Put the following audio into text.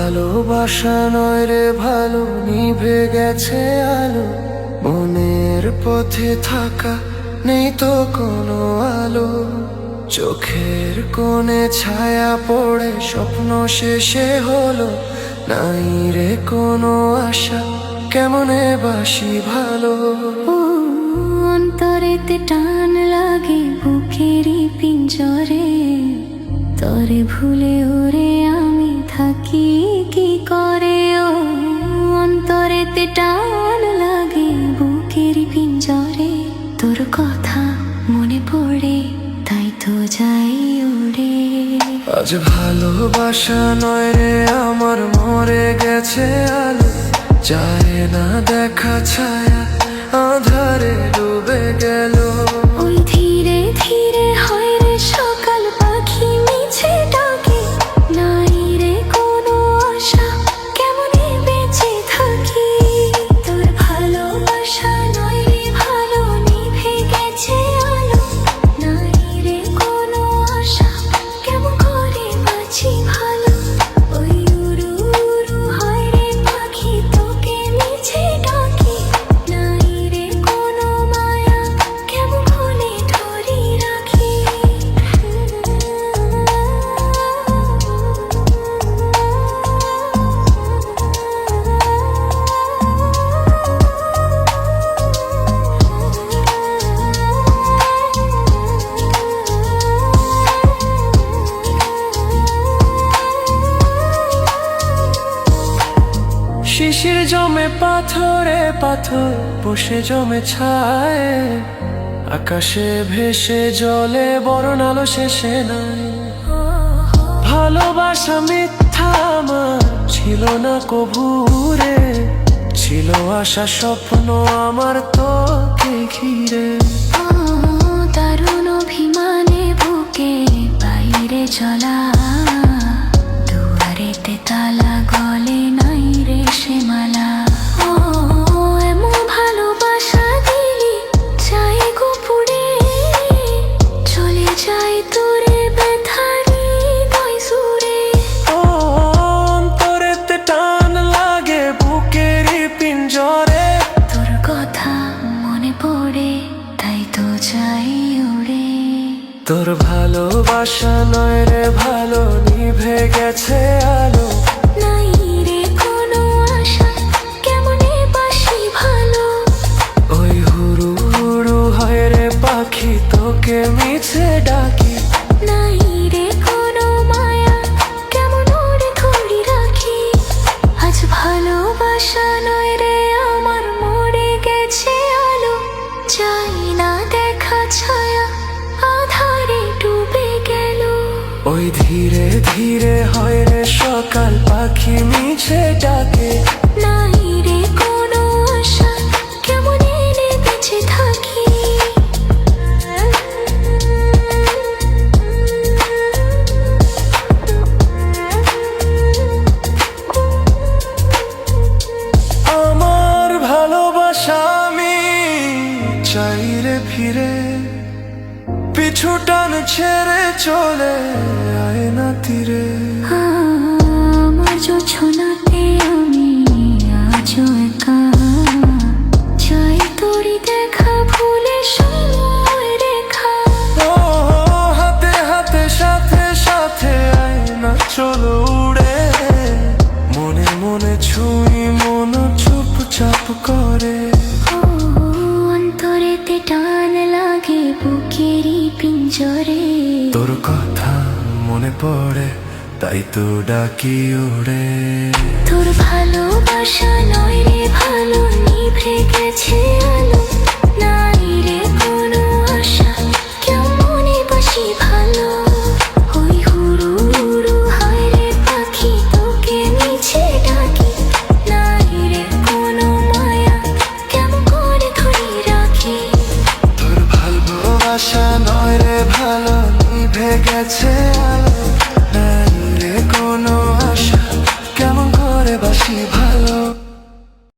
ভালোবাসা নয় রে ভালো, নিভে গেছে আলো। মনের পথে থাকা নেই তো কোনো আলো। চোখের কোণে ছায়া পড়ে স্বপ্ন শেষে হলো। নাই রে কোনো আশা, কেমনে বাসি ভালো। অন্তরেতে টান লাগে বুকেরই পিঞ্জরে, তরে ভুলে ওরে আমি থাকি কি করে। ও অন্তরেতে টান লাগে বুকেরই পিঞ্জরে, তোর কথা মনে পড়ে তাই তো যাই উড়ে। আজ ভালোবাসা নয় রে আমার, মরে গেছে আলো। যায় না দেখা ছায়া, আধারে ডুবে গেল। ওই ধীরে ধীরে হয় রে সকাল, পাখি মিছে ডাকে। নাই রে কোনো আশা, কেমনে বেঁচে থাকি। তোর ভালোবাসা নয় রে ভালো, নিভে গেছে আলো। নাই রে কোনো আশা, কেমন করে বাঁচি ভালো। ওই উড়ু উড়ু হয় রে পাখি, তোকে মিছে ডাকে। নাই রে কোনো মায়া, কেমন করে ধরে রাখি। শিশির জমে পাথরে পাথর, বসে জমে ছায়। আকাশে ভেসে জলে বরণ আলো শেষে নাই। ভালোবাসা মিথ্যা আমার ছিল না কভুরে, ছিল আশা স্বপ্ন আমার তোকে ঘিরে। দারুণ অভিমানে বুকে বাইরে চলা, দুয়ারেতে তালা গলে নাই রে সে মালা। ও এমন ভালোবাসা দিলি চাই গোপুরে, চলে যাই তোরে ব্যথারি দয় সুরে। ও অন্তরেতে টান লাগে বুকেরই পিঞ্জরে, তোর কথা মনে পড়ে তাই তো চাই উড়ে। তোর ভালোবাসা নয় রে ভালো, নিভে গেছে আলো। নাই রে কোনো আশা, কেমনে বাসি ভালো। ওই হুড়ু হুড়ু হয় রে পাখি, তোকে মিছে ডাকি। নাই রে কোনো মায়া, কেমন ওরে ধরে রাখি। আজ ভালোবাসা নয় রে আমার, মরে গেছে আলো। চাই না দেখা ছায়া, আধারে ডুবে গেল। ওই ধীরে ধীরে হয় রে সকাল, পাখি মিছে ডাকে। নাই রে কোনো আশা, কেমন এনে বেঁচে থাকি। আমার ভালোবাসা আমি চাই রে ফিরে, পিছু টান ছেড়ে চলে আয় না তীরে। আমার জোছনাতে আমি আজও একা, চাই তোরই দেখা ভুলে সময় রেখা। ও হাতে হাতে সাথে সাথে আয় না চলো উড়ে। মনে মনে ছুঁই মন চুপচাপ করে। ও অন্তরেতে টান লাগে বুকেরই পিঞ্জরে, তোর কথা মনে পড়ে তাই তো ডাকি উড়ে। তোর ভালোবাসা নয় রে ভালো, নিভে গেছে আলো। নাই রে কোনো আশা, কেমনে বাসি ভালো। ওই হুড়ু হুড়ু হয় রে পাখি, তোকে মিছে ডাকি। নাই রে কোনো মায়া, কেমন করে ধরে রাখি। তোর ভালোবাসা নয় রে ভালো, নিভে গেছে